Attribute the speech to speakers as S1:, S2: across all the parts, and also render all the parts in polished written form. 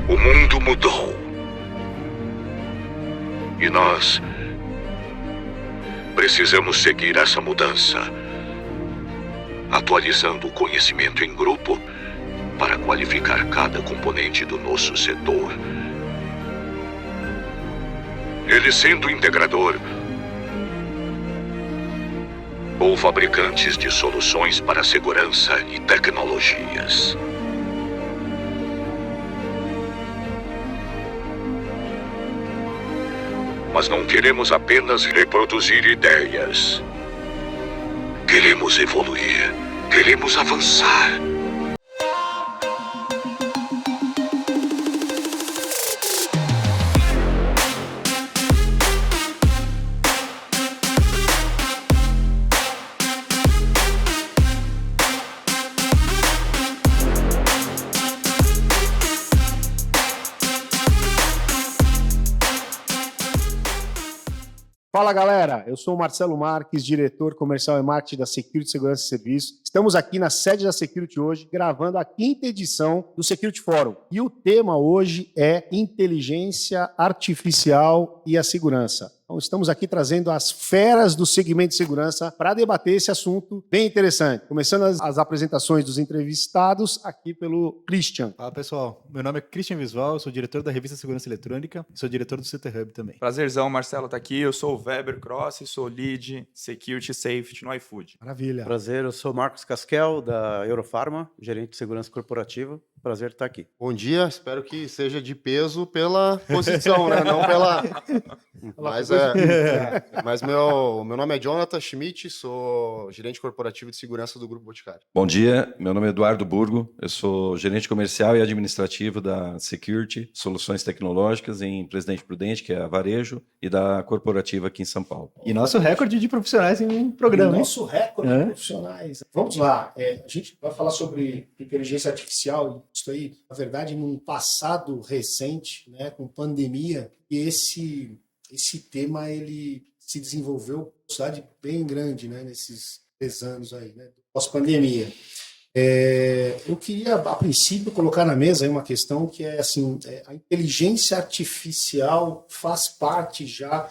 S1: O mundo mudou. E nós precisamos seguir essa mudança, atualizando o conhecimento em grupo para qualificar cada componente do nosso setor. Ele sendo integrador ou fabricantes de soluções para segurança e tecnologias. Mas não queremos apenas reproduzir ideias. Queremos evoluir. Queremos avançar.
S2: Fala galera, eu sou o Marcelo Marques, diretor comercial e marketing da Security Segurança e Serviço. Estamos aqui na sede da Security hoje, gravando a 5ª edição do Security Forum. E o tema hoje é inteligência artificial e a segurança. Então, estamos aqui trazendo as feras do segmento de segurança para debater esse assunto bem interessante. Começando as apresentações dos entrevistados aqui pelo Christian.
S3: Fala pessoal, meu nome é Christian Visual, eu sou diretor da revista Segurança Eletrônica e sou diretor do CT Hub também.
S4: Prazerzão, Marcelo, tá aqui. Eu sou o Weber Cross e sou Lead Security Safety no iFood.
S2: Maravilha.
S5: Prazer, eu sou Marcos Casquel, da Eurofarma, gerente de segurança corporativa. Prazer estar aqui.
S6: Bom dia, espero que seja de peso pela posição, né? Não pela... Mas meu nome é Jonathan Schmidt, sou gerente corporativo de segurança do Grupo Boticário.
S7: Bom dia, meu nome é Eduardo Burgo, eu sou gerente comercial e administrativo da Security, Soluções Tecnológicas em Presidente Prudente, que é a Varejo, e da corporativa aqui em São Paulo.
S3: E nosso recorde de profissionais em um programa, hein?
S2: Nosso recorde de profissionais. Vamos lá, a gente vai falar sobre inteligência artificial, isso aí, na verdade, num passado recente, né, com pandemia, e esse tema ele se desenvolveu uma velocidade bem grande, né, nesses 10 anos aí, né, pós-pandemia. Eu queria, a princípio, colocar na mesa aí uma questão que é assim, a inteligência artificial faz parte já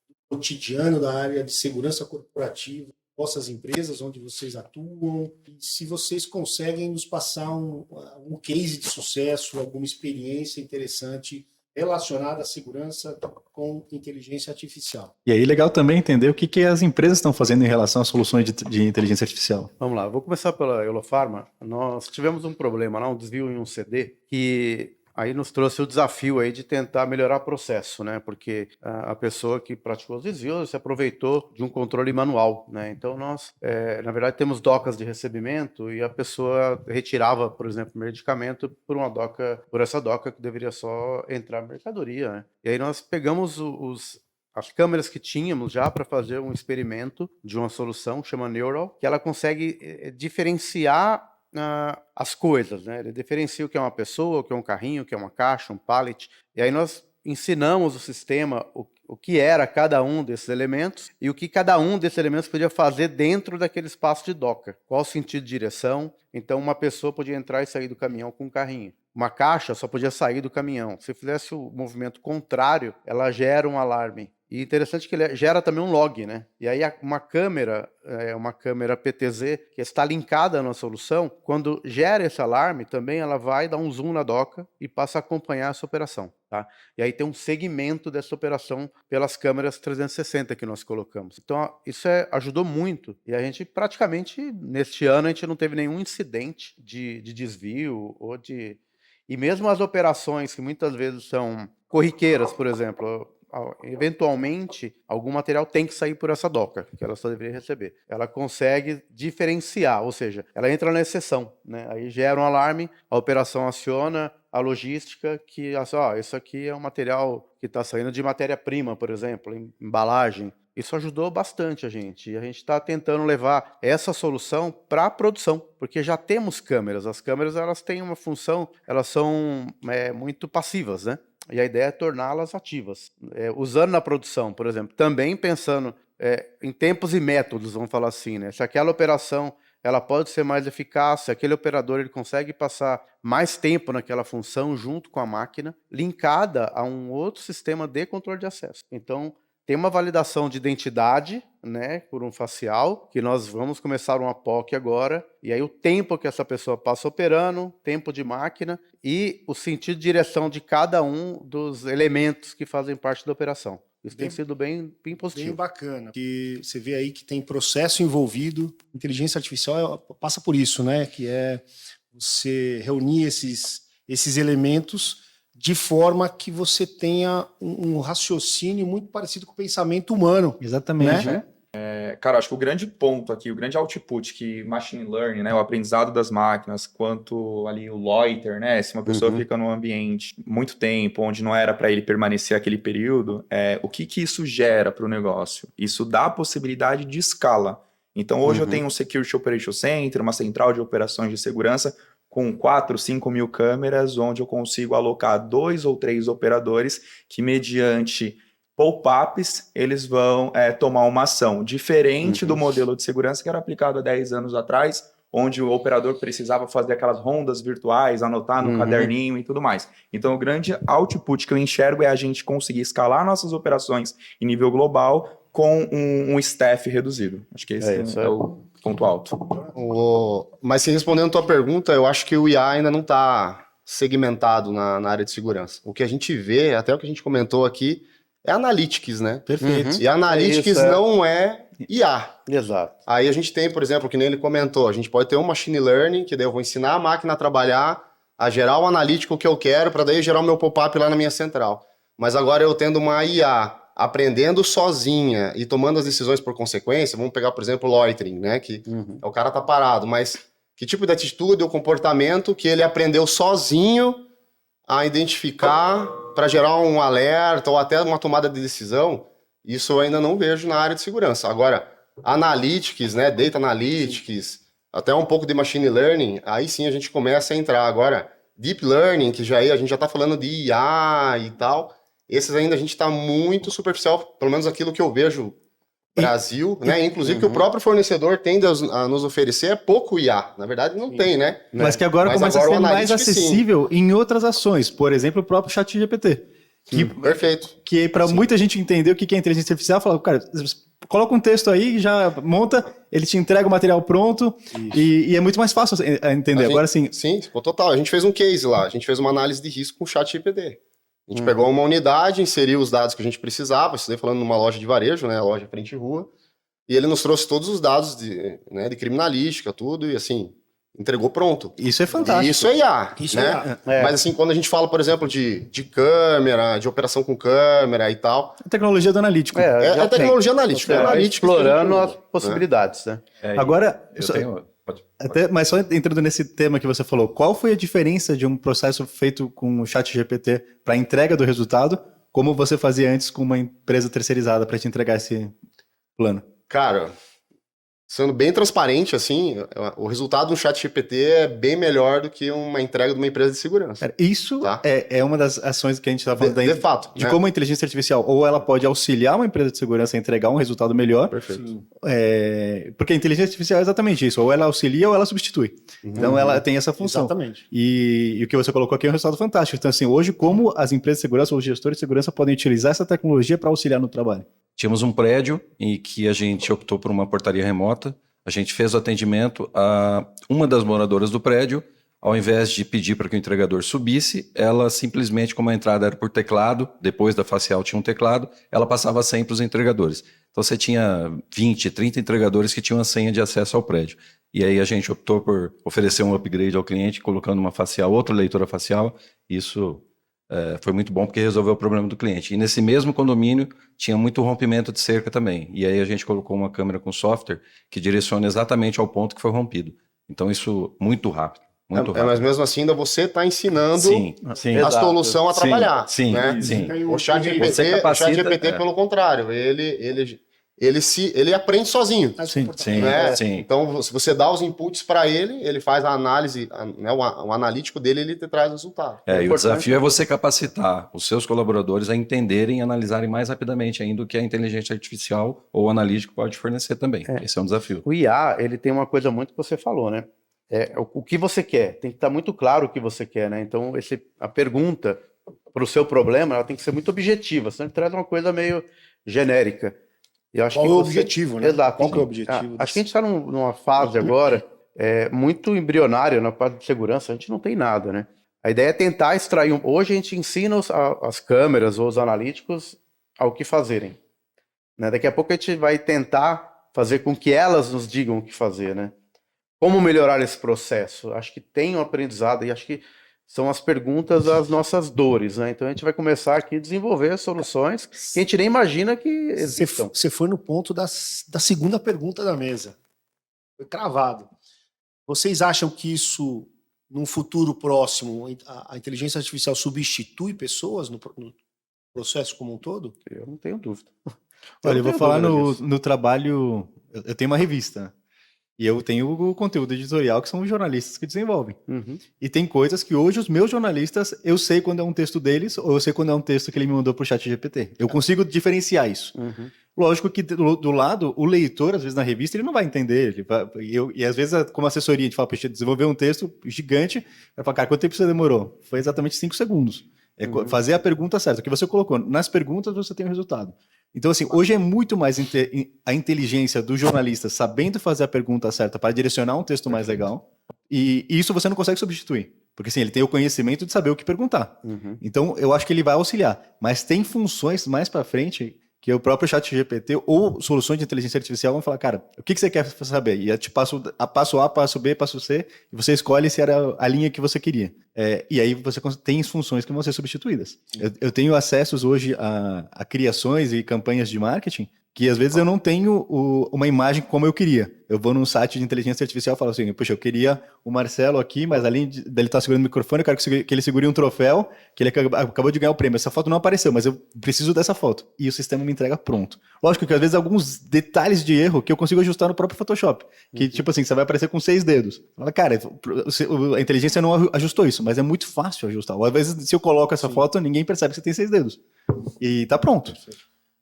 S2: do cotidiano da área de segurança corporativa, vossas empresas onde vocês atuam, e se vocês conseguem nos passar um case de sucesso, alguma experiência interessante relacionada à segurança com inteligência artificial.
S3: E aí legal também entender o que as empresas estão fazendo em relação às soluções de inteligência artificial.
S5: Vamos lá, vou começar pela Eurofarma. Nós tivemos um problema lá, um desvio em um CD, que aí nos trouxe o desafio aí de tentar melhorar o processo, né? Porque a pessoa que praticou os desvios se aproveitou de um controle manual, né? Então nós, na verdade, temos docas de recebimento e a pessoa retirava, por exemplo, medicamento por essa doca que deveria só entrar mercadoria, né? E aí nós pegamos as câmeras que tínhamos já para fazer um experimento de uma solução que chama Neural, que ela consegue diferenciar as coisas, né? Ele diferencia o que é uma pessoa, o que é um carrinho, o que é uma caixa, um pallet. E aí nós ensinamos o sistema o que era cada um desses elementos e o que cada um desses elementos podia fazer dentro daquele espaço de doca. Qual o sentido de direção? Então uma pessoa podia entrar e sair do caminhão com um carrinho. Uma caixa só podia sair do caminhão. Se fizesse o movimento contrário, ela gera um alarme. E interessante que ele gera também um log, né? E aí uma câmera PTZ que está linkada na solução, quando gera esse alarme, também ela vai dar um zoom na doca e passa a acompanhar essa operação, tá? E aí tem um segmento dessa operação pelas câmeras 360 que nós colocamos. Então isso ajudou muito. E a gente praticamente, neste ano, a gente não teve nenhum incidente de desvio ou de... E mesmo as operações que muitas vezes são corriqueiras, por exemplo... Eventualmente, algum material tem que sair por essa doca, que ela só deveria receber. Ela consegue diferenciar, ou seja, ela entra na exceção, né? Aí gera um alarme, a operação aciona a logística, que isso aqui é um material que está saindo de matéria-prima, por exemplo, embalagem. Isso ajudou bastante a gente. E a gente está tentando levar essa solução para a produção, porque já temos câmeras. As câmeras elas têm uma função, elas são muito passivas, né? E a ideia é torná-las ativas. Usando na produção, por exemplo, também pensando em tempos e métodos, vamos falar assim, né? Se aquela operação ela pode ser mais eficaz, se aquele operador ele consegue passar mais tempo naquela função junto com a máquina, linkada a um outro sistema de controle de acesso. Então, tem uma validação de identidade, né, por um facial, que nós vamos começar uma POC agora, e aí o tempo que essa pessoa passa operando, tempo de máquina e o sentido de direção de cada um dos elementos que fazem parte da operação. Isso tem sido bem positivo.
S2: Bem bacana. Que você vê aí que tem processo envolvido. Inteligência artificial passa por isso, né? Que é você reunir esses elementos de forma que você tenha um raciocínio muito parecido com o pensamento humano.
S3: Exatamente.
S2: Né?
S4: Cara, acho que o grande ponto aqui, o grande output que machine learning, né, o aprendizado das máquinas, quanto ali o loiter, né, se uma pessoa fica num ambiente muito tempo, onde não era para ele permanecer aquele período, o que isso gera para o negócio? Isso dá a possibilidade de escala. Então, hoje eu tenho um Security Operation Center, uma central de operações de segurança, com 4, 5 mil câmeras, onde eu consigo alocar 2 ou 3 operadores que, mediante pop-ups, eles vão tomar uma ação diferente do modelo de segurança que era aplicado há 10 anos atrás, onde o operador precisava fazer aquelas rondas virtuais, anotar no caderninho e tudo mais. Então, o grande output que eu enxergo é a gente conseguir escalar nossas operações em nível global com um staff reduzido. Acho que esse é o ponto alto.
S6: Mas se respondendo a tua pergunta, eu acho que o IA ainda não está segmentado na área de segurança. O que a gente vê, até o que a gente comentou aqui, é Analytics, né?
S2: Perfeito.
S6: E Analytics não é IA.
S5: Exato.
S6: Aí a gente tem, por exemplo, que nem ele comentou, a gente pode ter um machine learning, que daí eu vou ensinar a máquina a trabalhar, a gerar o analítico que eu quero, para daí gerar o meu pop-up lá na minha central. Mas agora eu tendo uma IA aprendendo sozinha e tomando as decisões por consequência, vamos pegar, por exemplo, o loitering, né? Que o cara tá parado, mas que tipo de atitude ou comportamento que ele aprendeu sozinho a identificar para gerar um alerta ou até uma tomada de decisão, isso eu ainda não vejo na área de segurança. Agora, Analytics, né, Data Analytics, até um pouco de Machine Learning, aí sim a gente começa a entrar. Agora, Deep Learning, que já a gente já está falando de IA e tal, esses ainda a gente está muito superficial, pelo menos aquilo que eu vejo Brasil, né? Inclusive que o próprio fornecedor tende a nos oferecer é pouco IA. Na verdade, não tem, né?
S3: Mas que agora começa a ser mais acessível em outras ações. Por exemplo, o próprio ChatGPT.
S6: Perfeito.
S3: Que para muita gente entender o que é inteligência artificial, fala, cara, coloca um texto aí, já monta, ele te entrega o material pronto e é muito mais fácil a entender. Agora sim.
S6: Sim, total. A gente fez um case lá, a gente fez uma análise de risco com o ChatGPT. A gente pegou uma unidade, inseriu os dados que a gente precisava, isso daí falando numa loja de varejo, né, loja frente rua, e ele nos trouxe todos os dados de criminalística, tudo, e assim, entregou pronto.
S3: Isso é fantástico.
S6: E isso é IA,
S2: Isso
S6: né?
S2: é IA.
S6: Mas assim, quando a gente fala, por exemplo, de câmera, de operação com câmera e tal...
S3: A tecnologia do analítico.
S6: É tecnologia analítica. Analítica
S5: explorando as possibilidades, né?
S3: Agora...
S7: Pode.
S3: Mas só entrando nesse tema que você falou, qual foi a diferença de um processo feito com o ChatGPT para a entrega do resultado, como você fazia antes com uma empresa terceirizada para te entregar esse plano?
S6: Cara, sendo bem transparente, assim, o resultado do ChatGPT é bem melhor do que uma entrega de uma empresa de segurança.
S3: Cara, isso
S6: Tá.
S3: é uma das ações que a gente estava falando
S6: De fato.
S3: de
S6: né?
S3: como a inteligência artificial, ou ela pode auxiliar uma empresa de segurança a entregar um resultado melhor,
S6: Perfeito.
S3: porque a inteligência artificial é exatamente isso, ou ela auxilia ou ela substitui. Então ela tem essa função.
S2: Exatamente.
S3: E o que você colocou aqui é um resultado fantástico. Então assim, hoje como as empresas de segurança ou os gestores de segurança podem utilizar essa tecnologia para auxiliar no trabalho?
S7: Tínhamos um prédio em que a gente optou por uma portaria remota. A gente fez o atendimento a uma das moradoras do prédio. Ao invés de pedir para que o entregador subisse, ela simplesmente, como a entrada era por teclado, depois da facial tinha um teclado, ela passava a senha para os entregadores. Então você tinha 20, 30 entregadores que tinham a senha de acesso ao prédio. E aí a gente optou por oferecer um upgrade ao cliente, colocando uma facial, outra leitora facial. Isso foi muito bom porque resolveu o problema do cliente. E nesse mesmo condomínio tinha muito rompimento de cerca também. E aí a gente colocou uma câmera com software que direciona exatamente ao ponto que foi rompido. Então isso muito rápido. Muito rápido.
S6: Mas mesmo assim, ainda você está ensinando
S7: Sim.
S6: a solução a trabalhar.
S7: Sim,
S6: né?
S7: sim.
S6: O ChatGPT, pelo contrário, ele ele aprende sozinho.
S3: Sim, sim,
S6: Né?
S3: sim.
S6: Então, se você dá os inputs para ele, ele faz a análise, né, o analítico dele, ele te traz o resultado.
S7: E o desafio é você capacitar os seus colaboradores a entenderem e analisarem mais rapidamente ainda o que a inteligência artificial ou o analítico pode fornecer também. Esse é um desafio.
S5: O IA, ele tem uma coisa muito que você falou, né? O que você quer, tem que estar muito claro o que você quer, né? Então, a pergunta para o seu problema, ela tem que ser muito objetiva, senão ele traz uma coisa meio genérica. Eu acho
S2: Qual
S5: que
S2: é o objetivo, né?
S5: Exato.
S2: Qual que é o objetivo?
S5: Acho que a gente está numa fase agora muito embrionária na parte de segurança, a gente não tem nada, né? A ideia é tentar extrair. Hoje a gente ensina as câmeras ou os analíticos ao que fazerem. Né? Daqui a pouco a gente vai tentar fazer com que elas nos digam o que fazer, né? Como melhorar esse processo? Acho que tem um aprendizado e acho que são as perguntas das nossas dores, né? Então a gente vai começar aqui a desenvolver soluções que a gente nem imagina que existam.
S2: Você foi no ponto da segunda pergunta da mesa. Foi cravado. Vocês acham que isso, num futuro próximo, a inteligência artificial substitui pessoas no processo como um todo?
S5: Eu não tenho dúvida.
S3: Olha, eu vou falar
S5: disso.
S3: no trabalho. Eu tenho uma revista. E eu tenho o conteúdo editorial, que são os jornalistas que desenvolvem.
S5: Uhum.
S3: E tem coisas que hoje os meus jornalistas, eu sei quando é um texto deles, ou eu sei quando é um texto que ele me mandou pro chat GPT. Eu consigo diferenciar isso.
S5: Uhum.
S3: Lógico que do lado, o leitor, às vezes na revista, ele não vai entender. E às vezes, como assessoria, a gente fala, poxa, desenvolver um texto gigante, vai falar, cara, quanto tempo você demorou? Foi exatamente 5 segundos. Fazer a pergunta certa. O que você colocou, nas perguntas você tem o resultado. Então, assim, hoje é muito mais a inteligência do jornalista sabendo fazer a pergunta certa para direcionar um texto mais legal. E isso você não consegue substituir. Porque, assim, ele tem o conhecimento de saber o que perguntar.
S5: Uhum.
S3: Então, eu acho que ele vai auxiliar. Mas tem funções mais para frente que o próprio ChatGPT ou soluções de inteligência artificial vão falar, cara, o que você quer saber? E eu te passo a passo A, passo B, passo C, e você escolhe se era a linha que você queria. E aí você tem funções que vão ser substituídas. Eu tenho acessos hoje a criações e campanhas de marketing que às vezes eu não tenho uma imagem como eu queria. Eu vou num site de inteligência artificial e falo assim, poxa, eu queria o Marcelo aqui, mas além dele estar segurando o microfone, eu quero que ele segure um troféu, que ele acabou de ganhar o prêmio. Essa foto não apareceu, mas eu preciso dessa foto. E o sistema me entrega pronto. Lógico que às vezes alguns detalhes de erro que eu consigo ajustar no próprio Photoshop. Que tipo assim, você vai aparecer com 6 dedos. Fala, cara, a inteligência não ajustou isso, mas é muito fácil ajustar. Ou às vezes se eu coloco essa foto, ninguém percebe que você tem 6 dedos. E tá pronto.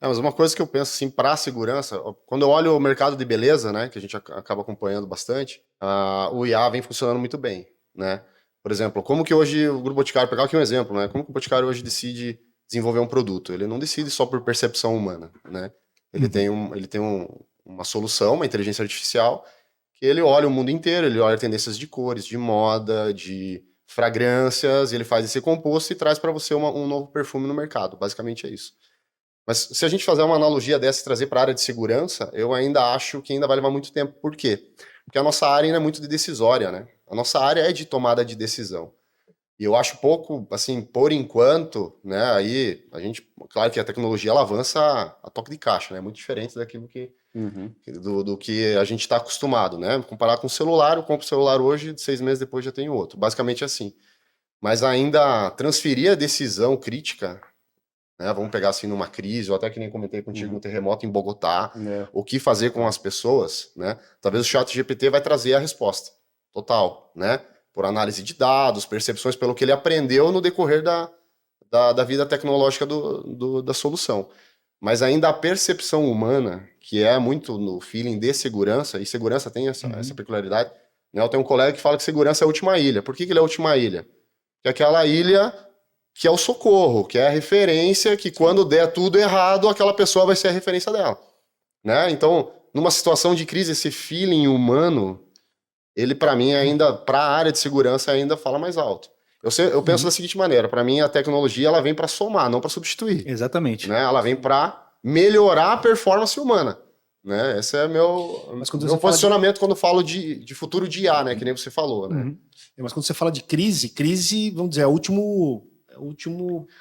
S6: Mas uma coisa que eu penso assim para a segurança, quando eu olho o mercado de beleza, né, que a gente acaba acompanhando bastante, o IA vem funcionando muito bem, né? Por exemplo, como que hoje o Grupo Boticário, pegar aqui um exemplo, né? Como que o Boticário hoje decide desenvolver um produto? Ele não decide só por percepção humana, né? Ele tem uma solução, uma inteligência artificial, que ele olha o mundo inteiro, ele olha tendências de cores, de moda, de fragrâncias, e ele faz esse composto e traz para você um novo perfume no mercado. Basicamente é isso. Mas se a gente fazer uma analogia dessa e trazer para a área de segurança, eu ainda acho que ainda vai levar muito tempo. Por quê? Porque a nossa área ainda é muito de decisória, né? A nossa área é de tomada de decisão. E eu acho pouco, assim, por enquanto, né? Aí a gente, claro que a tecnologia ela avança a toque de caixa, né? Muito diferente daquilo do que a gente está acostumado, né? Comparar com o celular, eu compro o celular hoje, 6 meses depois já tenho outro. Basicamente assim. Mas ainda transferir a decisão crítica, né, vamos pegar assim numa crise, ou até que nem comentei contigo, um terremoto em Bogotá, o que fazer com as pessoas, né? Talvez o ChatGPT vai trazer a resposta total, né? Por análise de dados, percepções, pelo que ele aprendeu no decorrer da vida tecnológica da solução. Mas ainda a percepção humana, que é muito no feeling de segurança, e segurança tem essa peculiaridade, né? Eu tenho um colega que fala que segurança é a última ilha. Por que ele é a última ilha? Porque aquela ilha que é o socorro, que é a referência, que quando der tudo errado, aquela pessoa vai ser a referência dela, né? Então, numa situação de crise, esse feeling humano, ele para mim ainda, para a área de segurança, ainda fala mais alto. Eu penso da seguinte maneira, para mim a tecnologia ela vem para somar, não para substituir.
S3: Exatamente.
S6: Né? Ela vem para melhorar a performance humana, né? Esse é meu posicionamento quando falo de futuro de IA, né? Que nem você falou, né?
S2: Mas quando você fala de crise, vamos dizer, é o último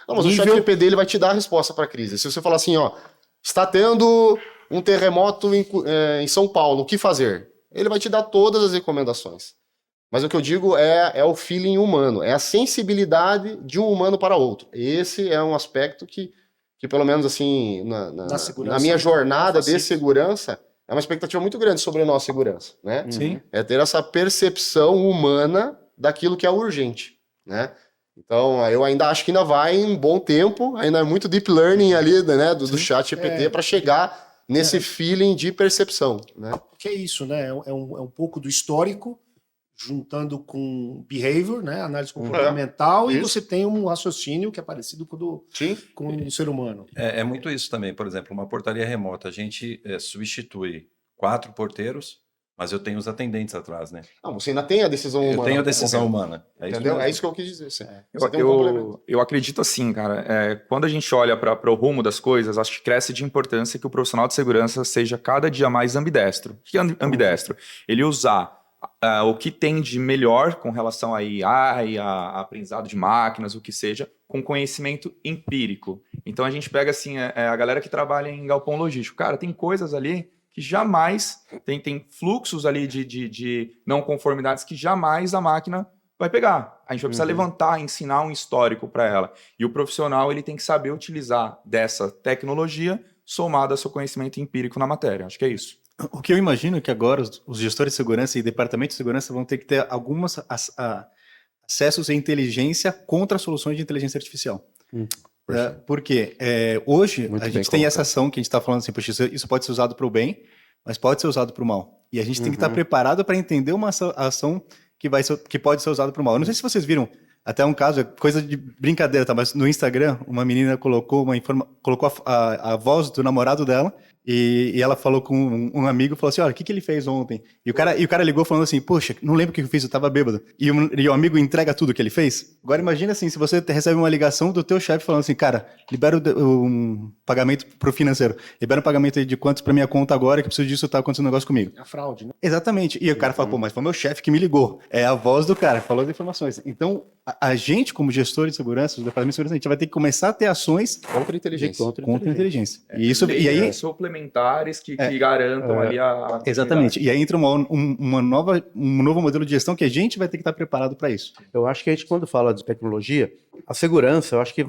S6: não, mas
S2: nível...
S6: o ChatGPT ele vai te dar a resposta para a crise. Se você falar assim, ó, está tendo um terremoto em São Paulo, o que fazer? Ele vai te dar todas as recomendações. Mas o que eu digo é o feeling humano, é a sensibilidade de um humano para outro. Esse é um aspecto que que pelo menos assim,
S2: segurança,
S6: na minha jornada de
S2: facilita.
S6: segurança, é uma expectativa muito grande sobre a nossa segurança, né?
S3: Sim.
S6: É ter essa percepção humana daquilo que é urgente, né? Então, eu ainda acho que ainda vai um bom tempo, ainda é muito deep learning ali, né, do chat GPT para chegar nesse feeling de percepção, né?
S2: Que é isso, né? É um pouco do histórico, juntando com behavior, né? Análise comportamental, e
S6: Isso.
S2: você tem um raciocínio que é parecido
S6: Sim.
S2: com o ser humano.
S7: É muito isso também. Por exemplo, uma portaria remota, a gente substitui 4 porteiros, mas eu tenho os atendentes atrás, né?
S6: Não, você ainda tem a decisão humana.
S7: Eu tenho a decisão
S6: ocorrendo.
S7: humana. É isso
S6: Entendeu?
S7: mesmo.
S6: É isso que eu quis dizer. Você tem um complemento.
S4: Eu acredito assim, cara. Quando a gente olha para o rumo das coisas, acho que cresce de importância que o profissional de segurança seja cada dia mais ambidestro. O que é ambidestro? Ele usar o que tem de melhor com relação a IA e a aprendizado de máquinas, o que seja, com conhecimento empírico. Então a gente pega assim, a galera que trabalha em galpão logístico. Cara, tem coisas ali que jamais, tem fluxos ali de não conformidades que jamais a máquina vai pegar. A gente vai precisar levantar, ensinar um histórico para ela. E o profissional ele tem que saber utilizar dessa tecnologia somada ao seu conhecimento empírico na matéria. Acho que é isso.
S3: O que eu imagino é que agora os gestores de segurança e departamentos de segurança vão ter que ter alguns acessos à inteligência contra soluções de inteligência artificial. Porque hoje
S6: Muito
S3: a
S6: bem
S3: gente tem essa
S6: colocado.
S3: ação que a gente está falando assim, poxa, isso pode ser usado para o bem, mas pode ser usado para o mal. E a gente tem que estar preparado para entender uma ação que pode ser usada para o mal. Eu não sei se vocês viram até um caso, é coisa de brincadeira, tá? Mas no Instagram, uma menina colocou a voz do namorado dela e ela falou com um amigo, falou assim, olha, o que ele fez ontem? E o cara ligou falando assim, poxa, não lembro o que eu fiz, eu tava bêbado. E o amigo entrega tudo que ele fez. Agora imagina assim, se você recebe uma ligação do teu chefe falando assim, cara, libera um pagamento pro financeiro, libera um pagamento aí de quantos pra minha conta agora, que preciso disso, tá acontecendo um negócio comigo.
S2: É a fraude, né?
S3: Exatamente. E o cara fala, pô, mas foi meu chefe que me ligou. É a voz do cara, falou as informações. Então, a gente, como gestor de segurança, do departamento de segurança, a gente vai ter que começar a ter ações
S6: Contra a inteligência.
S3: contra a inteligência. E aí,
S4: suplementares que garantam ali a...
S3: exatamente. E aí entra um novo modelo de gestão que a gente vai ter que estar preparado para isso.
S5: Eu acho que a gente, quando fala de tecnologia, a segurança, eu acho que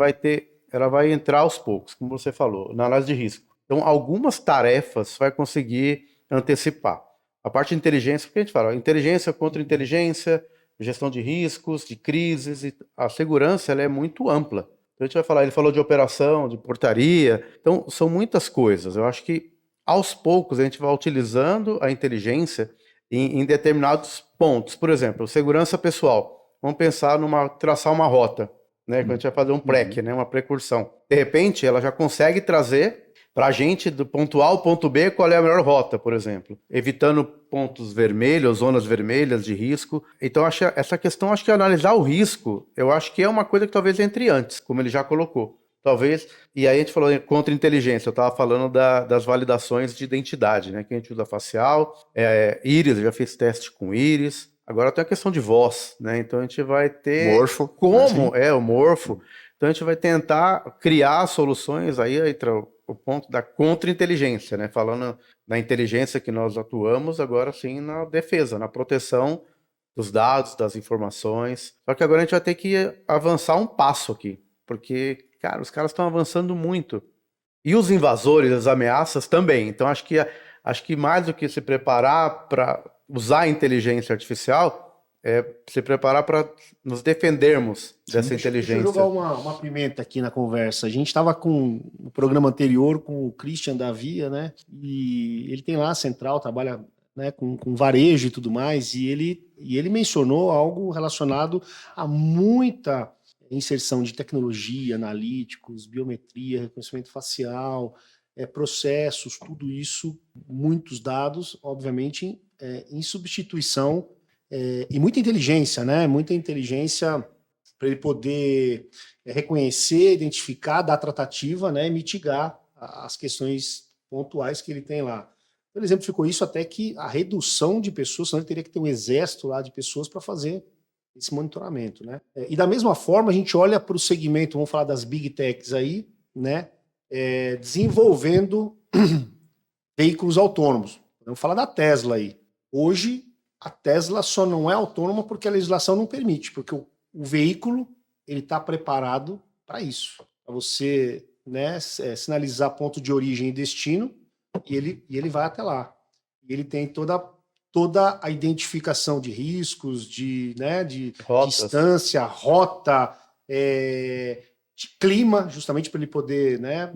S5: ela vai entrar aos poucos, como você falou, na análise de risco. Então, algumas tarefas vai conseguir antecipar. A parte de inteligência, porque a gente fala, inteligência contra inteligência, gestão de riscos, de crises, e a segurança ela é muito ampla. Então, a gente vai falar, ele falou de operação, de portaria, então são muitas coisas. Eu acho que aos poucos a gente vai utilizando a inteligência em determinados pontos. Por exemplo, segurança pessoal. Vamos pensar traçar uma rota, né? Quando a gente vai fazer um PREC, né? Uma precursão. De repente, ela já consegue trazer para a gente, do ponto A ao ponto B, qual é a melhor rota, por exemplo. Evitando pontos vermelhos, zonas vermelhas de risco. Então, essa questão, acho que analisar o risco, eu acho que é uma coisa que talvez entre antes, como ele já colocou. Talvez, e aí a gente falou contra inteligência, eu estava falando das validações de identidade, né? Que a gente usa facial, íris, eu já fiz teste com íris. Agora tem a questão de voz, né? Então a gente vai ter...
S6: Morfo.
S5: O morfo. Então a gente vai tentar criar soluções, aí entra o ponto da contra-inteligência, né? Falando da inteligência que nós atuamos, agora sim na defesa, na proteção dos dados, das informações. Só que agora a gente vai ter que avançar um passo aqui, porque, cara, os caras estão avançando muito. E os invasores, as ameaças também. Então acho que mais do que se preparar para usar a inteligência artificial, é se preparar para nos defendermos dessa inteligência.
S2: Deixa eu jogar uma pimenta aqui na conversa. A gente estava com o programa anterior com o Christian da Via, né? E ele tem lá a central, trabalha, né, com varejo e tudo mais, e ele mencionou algo relacionado a muita inserção de tecnologia, analíticos, biometria, reconhecimento facial, processos, tudo isso, muitos dados, obviamente, em substituição e muita inteligência, né? Muita inteligência para ele poder reconhecer, identificar, dar tratativa, né? E mitigar as questões pontuais que ele tem lá. Por exemplo, ficou isso até que a redução de pessoas, senão ele teria que ter um exército lá de pessoas para fazer esse monitoramento, né? E da mesma forma, a gente olha para o segmento, vamos falar das Big Techs aí, né? Desenvolvendo veículos autônomos. Vamos falar da Tesla aí. Hoje, a Tesla só não é autônoma porque a legislação não permite, porque o veículo ele está preparado para isso, para você né, sinalizar ponto de origem e destino, e ele vai até lá. E ele tem toda a identificação de riscos, né, de
S5: Rotas.
S2: distância, rota, de clima, justamente para ele poder, né,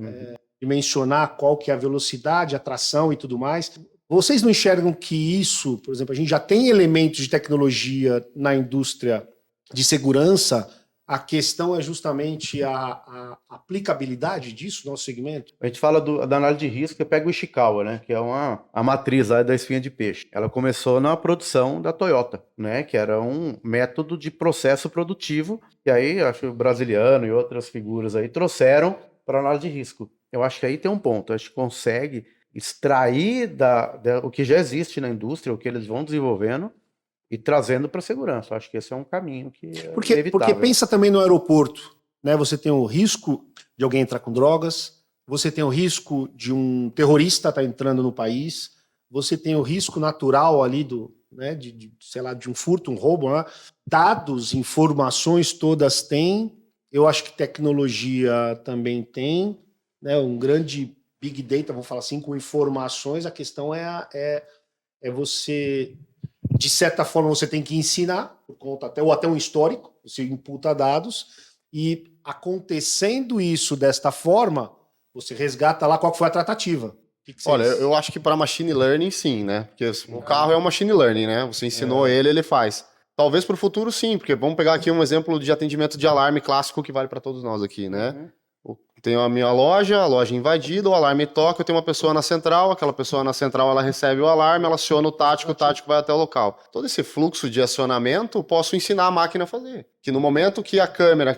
S2: dimensionar qual que é a velocidade, a tração e tudo mais. Vocês não enxergam que isso, por exemplo, a gente já tem elementos de tecnologia na indústria de segurança, a questão é justamente a aplicabilidade disso no nosso segmento?
S5: A gente fala da análise de risco, eu pego o Ishikawa, né, que é a matriz lá da espinha de peixe. Ela começou na produção da Toyota, né, que era um método de processo produtivo, e aí acho que o brasiliano e outras figuras aí trouxeram para análise de risco. Eu acho que aí tem um ponto, a gente consegue extrair o que já existe na indústria, o que eles vão desenvolvendo, e trazendo para a segurança. Eu acho que esse é um caminho que é inevitável.
S2: Porque pensa também no aeroporto, né? Você tem o risco de alguém entrar com drogas, você tem o risco de um terrorista estar entrando no país, você tem o risco natural ali né, sei lá, de um furto, um roubo, né? Dados, informações todas têm. Eu acho que tecnologia também tem, né? Um grande big data, vamos falar assim, com informações. A questão é você, de certa forma, você tem que ensinar, por conta até um histórico, você imputa dados, e acontecendo isso desta forma, você resgata lá qual foi a tratativa.
S6: Olha, eu acho que para machine learning, sim, né? Porque o carro é um machine learning, né? Você ensinou ele faz. Talvez para o futuro, sim, porque vamos pegar aqui um exemplo de atendimento de alarme clássico que vale para todos nós aqui, né? Tenho a minha loja, a loja invadida, o alarme toca, eu tenho uma pessoa na central, aquela pessoa na central ela recebe o alarme, ela aciona o tático vai até o local. Todo esse fluxo de acionamento eu posso ensinar a máquina a fazer. Que no momento que a câmera,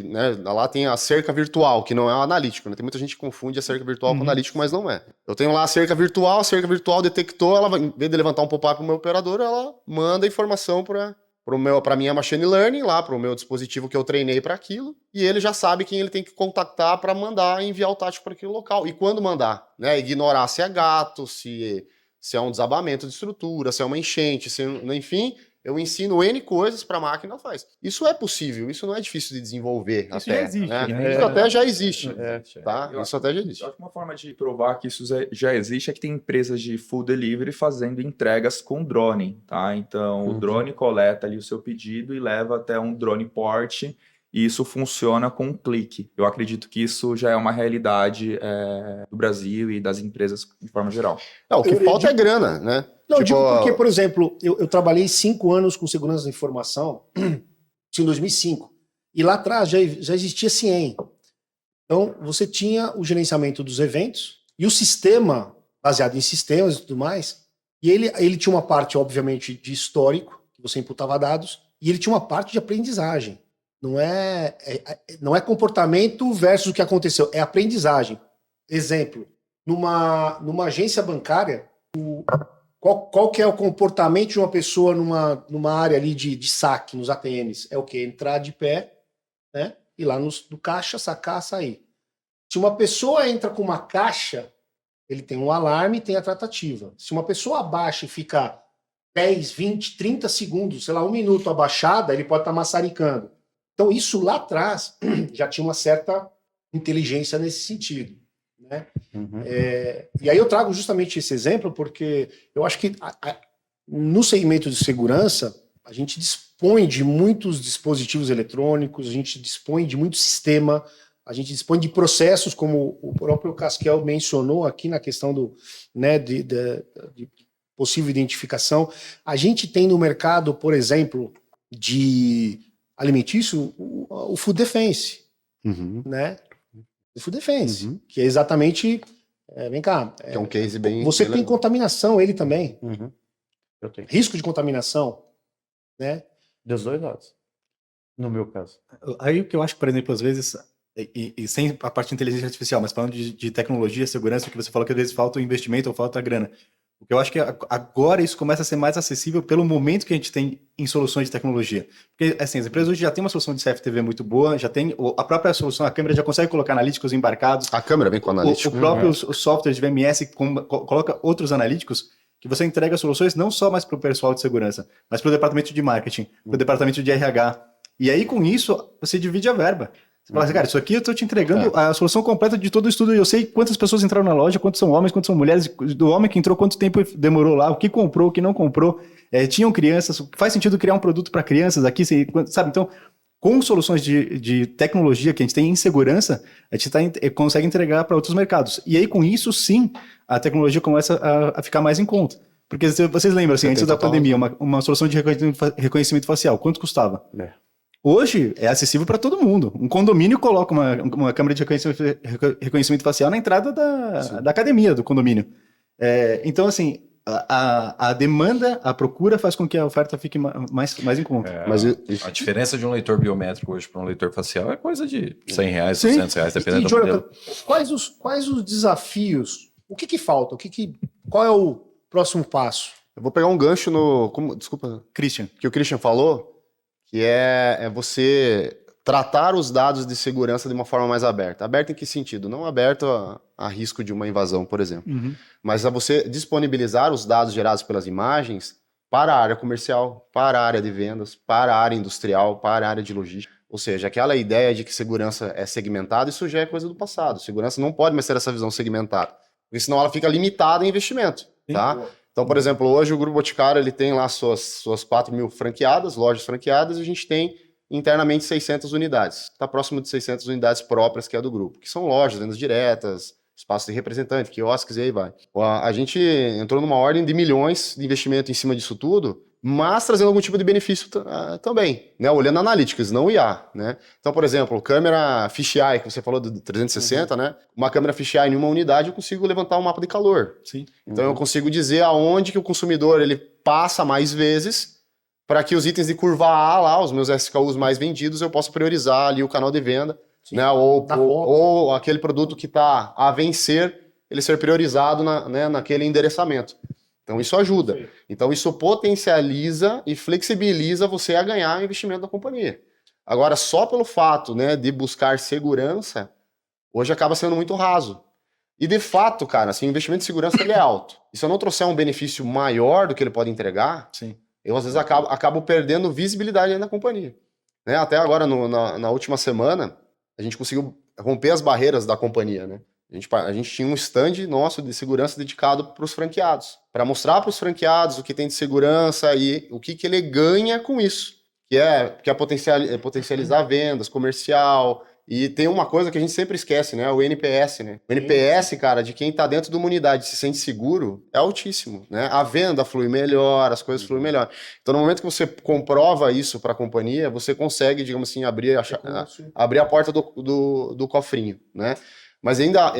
S6: né, lá tem a cerca virtual, que não é o analítico, né? Tem muita gente que confunde a cerca virtual com o analítico, mas não é. Eu tenho lá a cerca virtual detectou, ela vai, em vez de levantar um pop-up para o meu operador, ela manda a informação para a minha machine learning, lá para o meu dispositivo que eu treinei para aquilo, e ele já sabe quem ele tem que contactar para mandar enviar o tático para aquele local. E quando mandar, né? Ignorar se é gato, se é um desabamento de estrutura, se é uma enchente, enfim, eu ensino N coisas para a máquina faz. Isso é possível, isso não é difícil de desenvolver.
S3: Isso já existe, né?
S6: Isso até já existe. Tá?
S4: Eu
S6: Isso até já existe.
S4: acho que uma forma de provar que isso já existe é que tem empresas de food delivery fazendo entregas com drone, tá? Então, o drone coleta ali o seu pedido e leva até um drone port, e isso funciona com um clique. Eu acredito que isso já é uma realidade do Brasil e das empresas de forma geral.
S6: O que falta é grana, né?
S2: Não, eu digo porque, por exemplo, eu trabalhei 5 anos com segurança da informação, em 2005, e lá atrás já existia CIEM. Então, você tinha o gerenciamento dos eventos e o sistema, baseado em sistemas e tudo mais, e ele tinha uma parte, obviamente, de histórico, que você imputava dados, e ele tinha uma parte de aprendizagem. Não é comportamento versus o que aconteceu, é aprendizagem. Exemplo, numa agência bancária, qual que é o comportamento de uma pessoa numa área ali de saque, nos ATMs? É o quê? Entrar de pé, né? Ir lá no caixa, sacar, sair. Se uma pessoa entra com uma caixa, ele tem um alarme e tem a tratativa. Se uma pessoa abaixa e fica 10, 20, 30 segundos, sei lá, 1 minuto abaixada, ele pode estar maçaricando. Então, isso lá atrás já tinha uma certa inteligência nesse sentido, né? E aí eu trago justamente esse exemplo porque eu acho que no segmento de segurança a gente dispõe de muitos dispositivos eletrônicos, a gente dispõe de muito sistema, a gente dispõe de processos, como o próprio Casquel mencionou aqui na questão de possível identificação. A gente tem no mercado, por exemplo, de alimentício, o Food Defense, né? O Food Defense, que é exatamente... vem cá.
S6: Que é um case bem...
S2: Você tem contaminação, ele também.
S5: Eu tenho.
S2: Risco de contaminação, né?
S5: Dos dois lados, no meu caso.
S3: Aí o que eu acho, por exemplo, às vezes, e sem a parte de inteligência artificial, mas falando de tecnologia, segurança, que você falou que às vezes falta o investimento ou falta a grana. O que eu acho que agora isso começa a ser mais acessível pelo momento que a gente tem em soluções de tecnologia. Porque, assim, as empresas hoje já têm uma solução de CFTV muito boa, já tem a própria solução, a câmera já consegue colocar analíticos embarcados.
S6: A câmera vem com analítico.
S3: O próprio software de VMS coloca outros analíticos que você entrega soluções não só mais para o pessoal de segurança, mas para o departamento de marketing, para o departamento de RH. E aí, com isso, você divide a verba. Você fala assim, cara, isso aqui eu tô te entregando a solução completa de todo o estudo. Eu sei quantas pessoas entraram na loja, quantos são homens, quantos são mulheres, do homem que entrou, quanto tempo demorou lá, o que comprou, o que não comprou. Tinham crianças, faz sentido criar um produto para crianças aqui, sabe? Então, com soluções de tecnologia que a gente tem em segurança, a gente consegue entregar para outros mercados. E aí, com isso, sim, a tecnologia começa a ficar mais em conta. Porque vocês lembram, assim, antes da pandemia, uma solução de reconhecimento facial, quanto custava? Hoje é acessível para todo mundo. Um condomínio coloca uma câmera de reconhecimento facial na entrada da academia do condomínio. Então, assim, a demanda, a procura faz com que a oferta fique mais em conta.
S6: Mas
S7: A diferença de um leitor biométrico hoje para um leitor facial é coisa de R$100,
S2: Sim.
S7: R$200, dependendo do
S2: Jonathan,
S7: modelo.
S2: quais os desafios? O que falta? Qual é o próximo passo?
S6: eu vou pegar um gancho desculpa,
S3: Christian.
S6: que o Christian falou, que é você tratar os dados de segurança de uma forma mais aberta. Aberta em que sentido? Não aberto a risco de uma invasão, por exemplo. Mas a você disponibilizar os dados gerados pelas imagens para a área comercial, para a área de vendas, para a área industrial, para a área de logística. Ou seja, aquela ideia de que segurança é segmentada, isso já é coisa do passado. Segurança não pode mais ter essa visão segmentada, porque senão ela fica limitada em investimento. Tá? Então, por exemplo, hoje o Grupo Boticário ele tem lá suas 4.000 franqueadas, lojas franqueadas, e a gente tem internamente 600 unidades. Está próximo de 600 unidades próprias que é do grupo, que são lojas, vendas diretas, espaço de representante, quiosques e aí vai. A gente entrou numa ordem de milhões de investimento em cima disso tudo, mas trazendo algum tipo de benefício também, né? Olhando analytics, não IA, né? Então, por exemplo, câmera fisheye, que você falou do 360, né? Uma câmera fisheye em uma unidade, eu consigo levantar um mapa de calor.
S3: Sim.
S6: Então, eu consigo dizer aonde que o consumidor ele passa mais vezes para que os itens de curva A lá, os meus SKUs mais vendidos, eu possa priorizar ali o canal de venda, né? Ou aquele produto que está a vencer, ele ser priorizado naquele endereçamento. Então, isso ajuda. Sim. Então, isso potencializa e flexibiliza você a ganhar investimento da companhia. Agora, só pelo fato, né, de buscar segurança, hoje acaba sendo muito raso. E, de fato, cara, assim, o investimento de segurança ele é alto. E se eu não trouxer um benefício maior do que ele pode entregar,
S3: sim,
S6: eu, às vezes, acabo perdendo visibilidade aí na companhia. Né? Até agora, na última semana, a gente conseguiu romper as barreiras da companhia, né? A gente tinha um stand nosso de segurança dedicado para os franqueados, para mostrar para os franqueados o que tem de segurança e o que ele ganha com isso, que é potencializar vendas, comercial. E tem uma coisa que a gente sempre esquece, né? O NPS, né? O NPS, cara, de quem está dentro de uma unidade e se sente seguro, é altíssimo, né? A venda flui melhor, as coisas fluem melhor. Então, no momento que você comprova isso para a companhia, você consegue, digamos assim, abrir a porta do cofrinho, né? Mas ainda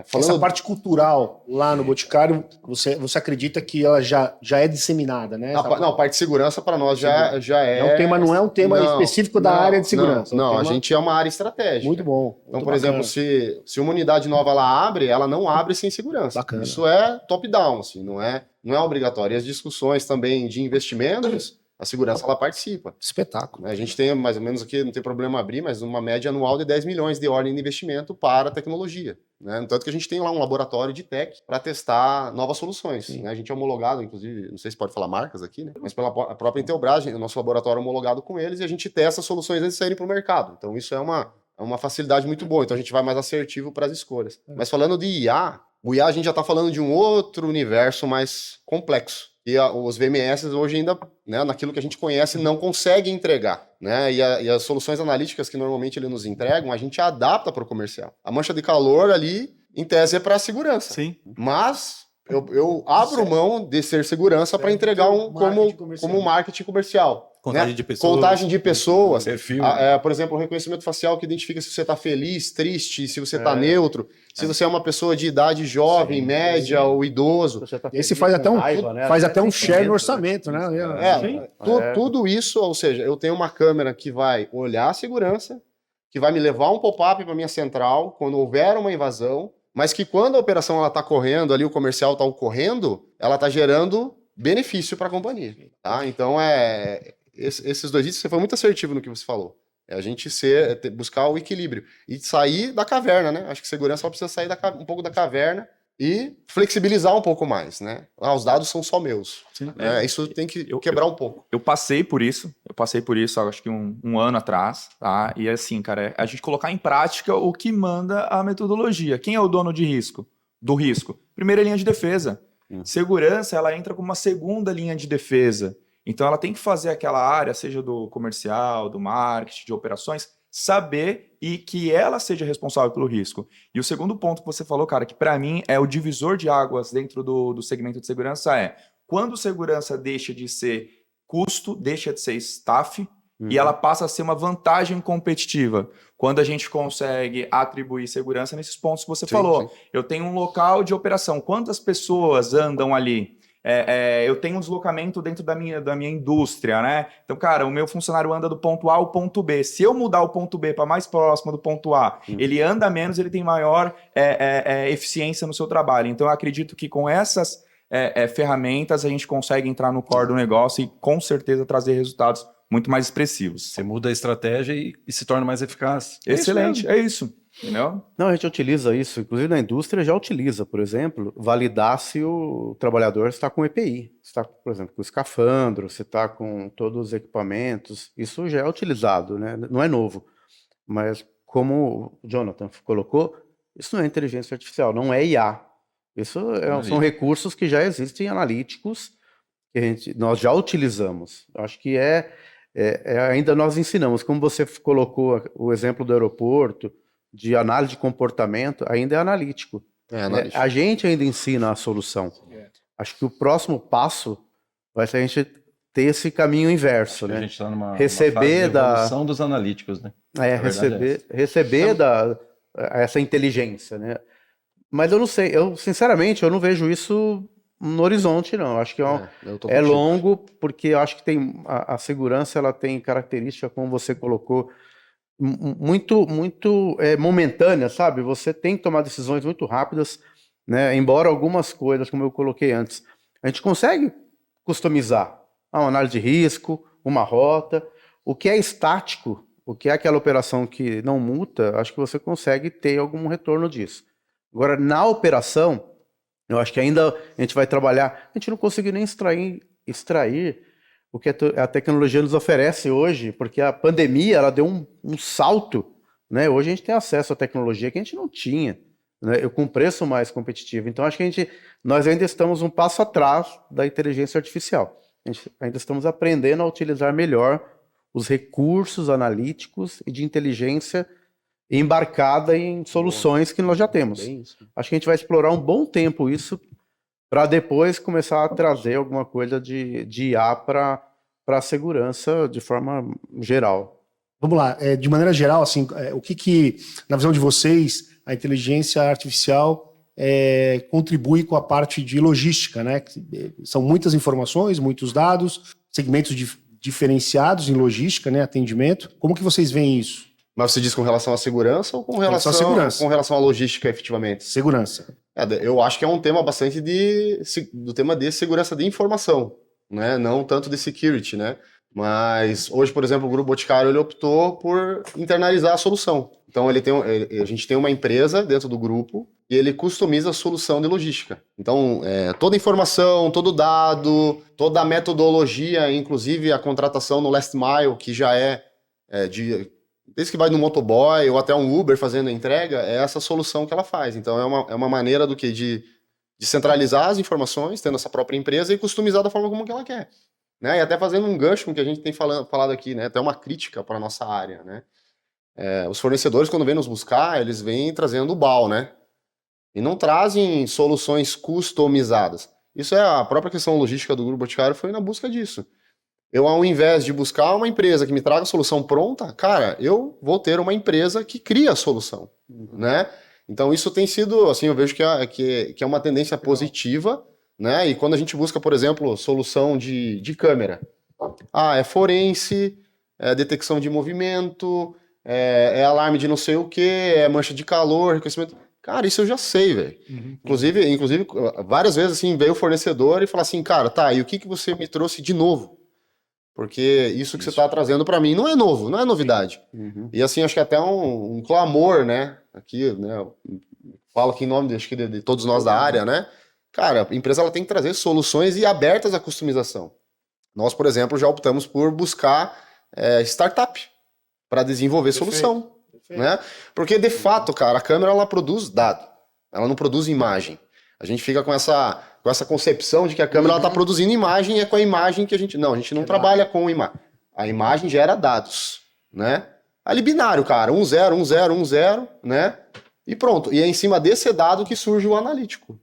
S6: falando...
S2: Essa parte cultural lá no Boticário, você acredita que ela já é disseminada, né?
S6: Não, a parte de segurança para nós já é...
S2: Não é um tema específico da área de segurança.
S6: A gente é uma área estratégica.
S2: Muito bom.
S6: Então, por exemplo, se uma unidade nova ela não abre sem segurança.
S2: Bacana.
S6: Isso é top-down, assim, não é obrigatório. E as discussões também de investimentos, a segurança ela participa.
S2: Espetáculo.
S6: A gente tem mais ou menos aqui, não tem problema abrir, mas uma média anual de 10 milhões de ordem de investimento para a tecnologia. Né? Tanto que a gente tem lá um laboratório de tech para testar novas soluções. Né? A gente é homologado, inclusive, não sei se pode falar marcas aqui, né? Mas pela própria Intelbras, o nosso laboratório é homologado com eles e a gente testa soluções antes de saírem para o mercado. Então isso é uma facilidade muito boa. Então a gente vai mais assertivo para as escolhas. Mas falando de IA, o IA a gente já está falando de um outro universo mais complexo. E os VMS hoje ainda, né, naquilo que a gente conhece, não conseguem entregar. Né? E as soluções analíticas que normalmente eles nos entregam, a gente adapta para o comercial. A mancha de calor ali, em tese, é para a segurança.
S3: Sim.
S6: Mas eu abro mão de ser segurança para entregar como marketing comercial.
S3: Contagem
S6: né?
S3: de pessoas.
S6: Contagem de pessoas.
S7: Perfil.
S6: Por exemplo, o reconhecimento facial que identifica se você está feliz, triste, se você está neutro, se você é uma pessoa de idade jovem, média ou idoso.
S2: Esse faz até um share no orçamento, né?
S6: Tudo isso, ou seja, eu tenho uma câmera que vai olhar a segurança, que vai me levar um pop-up para minha central quando houver uma invasão, mas que quando a operação está correndo, ali o comercial está ocorrendo, ela está gerando benefício para a companhia. Tá? Então, esses dois itens, você foi muito assertivo no que você falou. É a gente buscar o equilíbrio e sair da caverna, né? Acho que segurança ela precisa sair um pouco da caverna e flexibilizar um pouco mais, né? Os dados são só meus. Isso tem que quebrar um pouco.
S4: Eu passei por isso, acho que um ano atrás, tá? E assim, cara, a gente colocar em prática o que manda a metodologia. Quem é o dono de risco? Do risco? Primeira linha de defesa. Segurança, ela entra como uma segunda linha de defesa. Então ela tem que fazer aquela área, seja do comercial, do marketing, de operações, saber e que ela seja responsável pelo risco. E o segundo ponto que você falou, cara, que para mim é o divisor de águas dentro do segmento de segurança quando segurança deixa de ser custo, deixa de ser staff, e ela passa a ser uma vantagem competitiva. Quando a gente consegue atribuir segurança nesses pontos que você falou. Sim. Eu tenho um local de operação, quantas pessoas andam ali? Eu tenho um deslocamento dentro da minha indústria, né? Então, cara, o meu funcionário anda do ponto A ao ponto B. Se eu mudar o ponto B para mais próximo do ponto A, ele anda menos, ele tem maior eficiência no seu trabalho. Então, eu acredito que com essas ferramentas a gente consegue entrar no core do negócio e com certeza trazer resultados muito mais expressivos.
S7: Você muda a estratégia e se torna mais eficaz.
S4: Excelente, é isso. Entendeu?
S5: Não, a gente utiliza isso, inclusive na indústria já utiliza, por exemplo, validar se o trabalhador está com EPI, se está, por exemplo, com escafandro, se está com todos os equipamentos, isso já é utilizado, né? Não é novo, mas como o Jonathan colocou, isso não é inteligência artificial, não é IA, isso são recursos que já existem analíticos, que nós já utilizamos, acho que ainda nós ensinamos, como você colocou o exemplo do aeroporto, de análise de comportamento, ainda é analítico. A gente ainda ensina a solução. Acho que o próximo passo vai ser a gente ter esse caminho inverso, né?
S7: A gente está numa
S5: receber
S7: fase de
S5: da
S7: evolução dos analíticos, né?
S5: receber essa inteligência, né? Mas eu não sei, sinceramente eu não vejo isso no horizonte, não. Acho que é longo, porque eu acho que tem a segurança, ela tem característica, como você colocou, muito momentânea, sabe? Você tem que tomar decisões muito rápidas, né? Embora algumas coisas, como eu coloquei antes, a gente consegue customizar uma análise de risco, uma rota. O que é estático, o que é aquela operação que não muta, acho que você consegue ter algum retorno disso. Agora, na operação, eu acho que ainda a gente vai trabalhar, a gente não conseguiu nem extrair o que a tecnologia nos oferece hoje, porque a pandemia ela deu um salto, né? Hoje a gente tem acesso à tecnologia que a gente não tinha, né? Com preço mais competitivo. Então acho que nós ainda estamos um passo atrás da inteligência artificial. Ainda estamos aprendendo a utilizar melhor os recursos analíticos e de inteligência embarcada em soluções que nós já temos. Acho que a gente vai explorar um bom tempo isso para depois começar a trazer alguma coisa de IA para a segurança de forma geral.
S2: Vamos lá, de maneira geral, assim, o que, na visão de vocês, a inteligência artificial contribui com a parte de logística, né? São muitas informações, muitos dados, segmentos diferenciados em logística, né? Atendimento. Como que vocês veem isso?
S6: Mas você diz com relação à segurança ou com relação à logística, efetivamente?
S2: Segurança.
S6: Eu acho que é um tema bastante do tema de segurança de informação, né? Não tanto de security, né? Mas hoje, por exemplo, o Grupo Boticário ele optou por internalizar a solução. Então a gente tem uma empresa dentro do grupo e ele customiza a solução de logística. Então toda a informação, todo dado, toda a metodologia, inclusive a contratação no last mile, que já desde que vai no motoboy ou até um Uber fazendo a entrega, é essa solução que ela faz. Então é uma maneira de centralizar as informações, tendo essa própria empresa e customizar da forma como que ela quer. Né? E até fazendo um gancho com o que a gente tem falado aqui, né? Até uma crítica para a nossa área. Né? Os fornecedores, quando vêm nos buscar, eles vêm trazendo o BAU, né? E não trazem soluções customizadas. Isso a própria questão logística do Grupo Boticário foi na busca disso. Eu, ao invés de buscar uma empresa que me traga a solução pronta, cara, eu vou ter uma empresa que cria a solução, né? Então, isso tem sido, assim, eu vejo que é uma tendência positiva, né? E quando a gente busca, por exemplo, solução de câmera. É forense, é detecção de movimento, é alarme de não sei o quê, é mancha de calor, reconhecimento... Cara, isso eu já sei, velho. Inclusive, várias vezes, assim, veio o fornecedor e fala assim, cara, tá, e o que você me trouxe de novo? Porque isso que você está trazendo para mim não é novo, não é novidade. E assim, acho que até um clamor, né? Aqui, né? falo aqui em nome acho que de todos nós da área, né? Cara, a empresa ela tem que trazer soluções e abertas à customização. Nós, por exemplo, já optamos por buscar startup para desenvolver solução, né? Porque, de fato, cara, a câmera ela produz dado, ela não produz imagem. A gente fica com essa concepção de que a câmera ela tá produzindo imagem e é com a imagem que a gente não trabalha com imagem. A imagem gera dados, né? Ali binário, cara, 1, 0, 1, 0, 1, 0, né? E pronto. E é em cima desse dado que surge o analítico,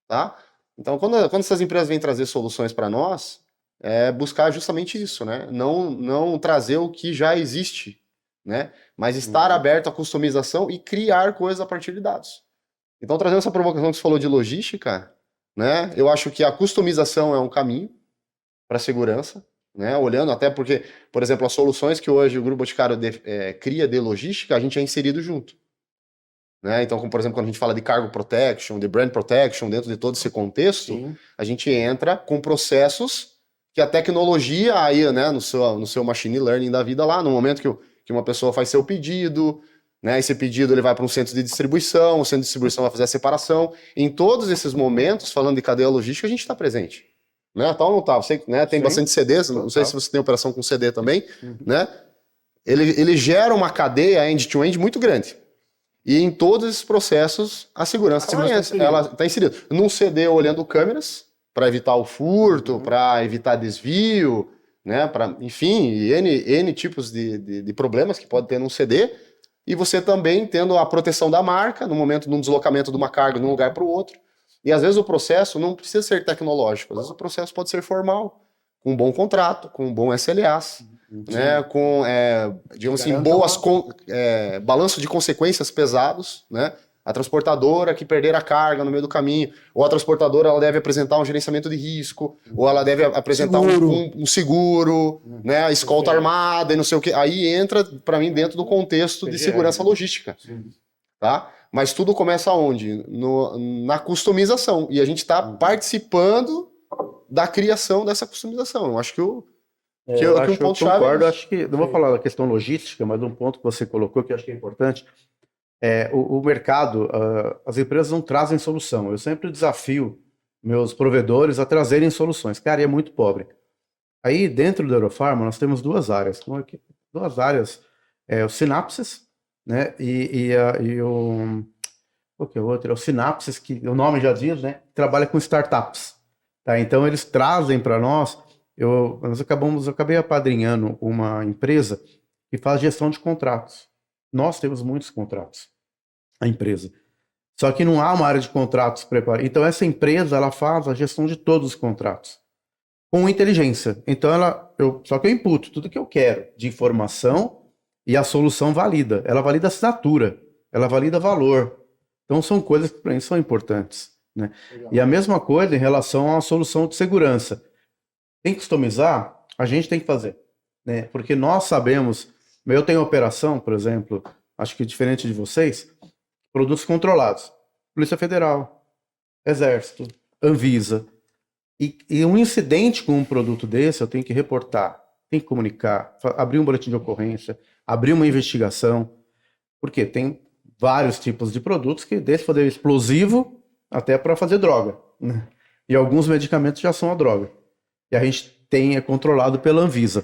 S6: tá? Então, quando essas empresas vêm trazer soluções para nós, é buscar justamente isso, né? Não trazer o que já existe, né? Mas estar aberto à customização e criar coisas a partir de dados. Então, trazendo essa provocação que você falou de logística, né? Eu acho que a customização é um caminho para a segurança, né? Olhando até porque, por exemplo, as soluções que hoje o Grupo Boticário cria de logística, a gente é inserido junto. Né? Então, como, por exemplo, quando a gente fala de cargo protection, de brand protection, dentro de todo esse contexto, a gente entra com processos que a tecnologia aí, né, no seu machine learning da vida lá, no momento que uma pessoa faz seu pedido, né, esse pedido ele vai para um centro de distribuição, o centro de distribuição vai fazer a separação. Em todos esses momentos, falando de cadeia logística, a gente está presente. Né? Tal ou não tá? Você, né, tem bastante CDs, não sei se você tem operação com CD também, né? Ele gera uma cadeia end-to-end muito grande. E em todos esses processos, a segurança ela está inserida. Num CD olhando câmeras, para evitar o furto, para evitar desvio, né? Enfim, N tipos de problemas que pode ter num CD. E você também tendo a proteção da marca, no momento de um deslocamento de uma carga de um lugar para o outro. E às vezes o processo não precisa ser tecnológico, às vezes o processo pode ser formal, com um bom contrato, com um bom SLAs, né, com, digamos assim, balanço de consequências pesados, né? A transportadora que perder a carga no meio do caminho, ou a transportadora ela deve apresentar um gerenciamento de risco, ou ela deve apresentar um seguro, né, a escolta armada e não sei o que. Aí entra, para mim, dentro do contexto de segurança logística, tá? Mas tudo começa onde? Na customização. E a gente está participando da criação dessa customização. Eu acho que um ponto-chave...
S5: Concordo, acho que... Não vou falar da questão logística, mas um ponto que você colocou que eu acho que é importante. O mercado, as empresas não trazem solução. Eu sempre desafio meus provedores a trazerem soluções. Cara, e é muito pobre. Aí, dentro do Eurofarma, nós temos duas áreas. O Synapses, né? O que é o outro? É o Synapses, que o nome já diz, né? Trabalha com startups. Tá? Então, eles trazem para nós... Eu acabei apadrinhando uma empresa que faz gestão de contratos. Nós temos muitos contratos, a empresa. Só que não há uma área de contratos preparada. Então, essa empresa ela faz a gestão de todos os contratos com inteligência. Então, só que eu imputo tudo que eu quero de informação e a solução valida. Ela valida assinatura, ela valida valor. Então, são coisas que para mim são importantes. Né? E a mesma coisa em relação à solução de segurança. Tem que customizar, a gente tem que fazer. Né? Porque nós sabemos, eu tenho operação, por exemplo, acho que diferente de vocês, produtos controlados. Polícia Federal, Exército, Anvisa. E um incidente com um produto desse, eu tenho que reportar, tenho que comunicar, abrir um boletim de ocorrência, abrir uma investigação. Porque tem vários tipos de produtos que desde fazer explosivo até para fazer droga. Né? E alguns medicamentos já são a droga. E a gente é controlado pela Anvisa.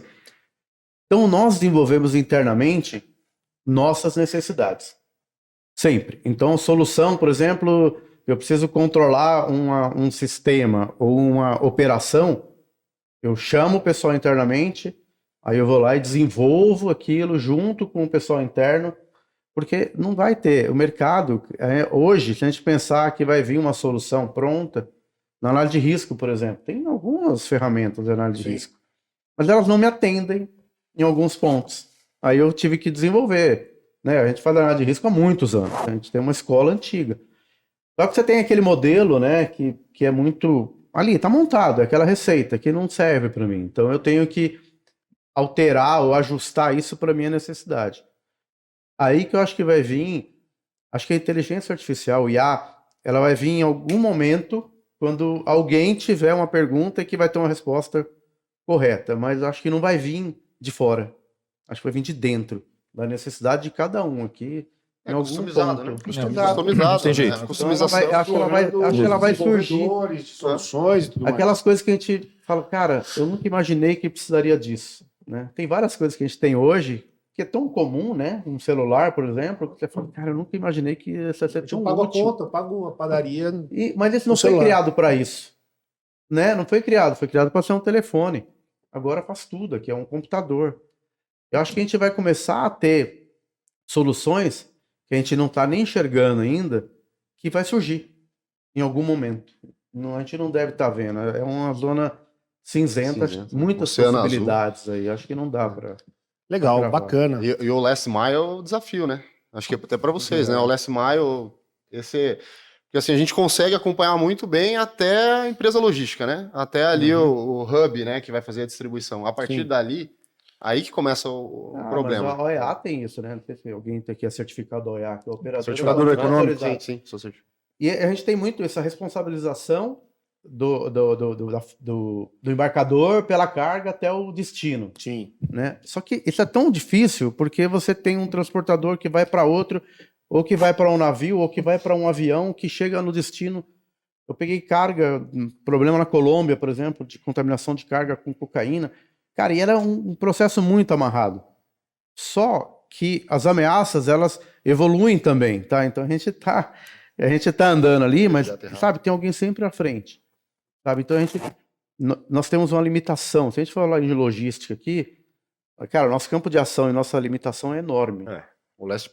S5: Então, nós desenvolvemos internamente nossas necessidades. Sempre. Então, solução, por exemplo, eu preciso controlar um sistema ou uma operação, eu chamo o pessoal internamente, aí eu vou lá e desenvolvo aquilo junto com o pessoal interno, porque não vai ter. O mercado, hoje, se a gente pensar que vai vir uma solução pronta, na análise de risco, por exemplo, tem algumas ferramentas de análise de risco, mas elas não me atendem em alguns pontos. Aí eu tive que desenvolver. Né? A gente faz análise de risco há muitos anos, a gente tem uma escola antiga. Só que você tem aquele modelo, né, que é muito... Ali, está montado, é aquela receita que não serve para mim. Então eu tenho que alterar ou ajustar isso para a minha necessidade. Aí que eu acho que vai vir, acho que a inteligência artificial, o IA, ela vai vir em algum momento quando alguém tiver uma pergunta e que vai ter uma resposta correta, mas acho que não vai vir de fora, acho que vai vir de dentro, da necessidade de cada um aqui. em algum
S6: customizado, né?
S5: ponto.
S6: Customizado.
S4: Não tem jeito.
S5: Então,
S6: Customização.
S5: acho que ela vai surgir.
S2: Desenvolvedores de soluções e tudo mais.
S5: Aquelas coisas que a gente fala, cara, eu nunca imaginei que precisaria disso, né? Tem várias coisas que a gente tem hoje que é tão comum, né? Um celular, por exemplo, que você fala, cara, eu nunca imaginei que isso ia ser tão
S2: Eu pago a
S5: útil.
S2: conta, eu pago a padaria.
S5: Mas esse não
S2: no
S5: foi
S2: celular.
S5: criado para isso, né? Não foi criado para ser um telefone. Agora faz tudo, aqui é um computador. Eu acho que a gente vai começar a ter soluções que a gente não está nem enxergando ainda, que vai surgir em algum momento. A gente não deve estar vendo. É uma zona cinzenta, muitas
S6: Oceano
S5: possibilidades aí. Acho que não dá para.
S2: Legal,
S5: Gravar.
S2: bacana.
S6: E o Last Mile é o desafio, né? Acho que até para vocês, né? O Last Mile, porque assim, a gente consegue acompanhar muito bem até a empresa logística, né? Até ali o hub, né? Que vai fazer a distribuição. A partir
S2: Sim.
S6: dali, aí que começa o problema.
S5: Mas a OEA tem isso, né? Não sei se alguém tem aqui a certificado da OEA, que é o operador.
S6: Certificador econômico?
S5: autorizado.
S6: Sim, sou certificado.
S5: E a gente tem muito essa responsabilização do embarcador pela carga até o destino.
S2: Sim.
S5: Né? Só que isso é tão difícil porque você tem um transportador que vai para outro, ou que vai para um navio, ou que vai para um avião que chega no destino. Eu peguei carga, problema na Colômbia, por exemplo, de contaminação de carga com cocaína. Cara, e era um processo muito amarrado. Só que as ameaças, elas evoluem também, tá? Então a gente tá andando ali, mas, sabe, tem alguém sempre à frente. Sabe? Então nós temos uma limitação. Se a gente falar de logística aqui, cara, nosso campo de ação e nossa limitação é enorme.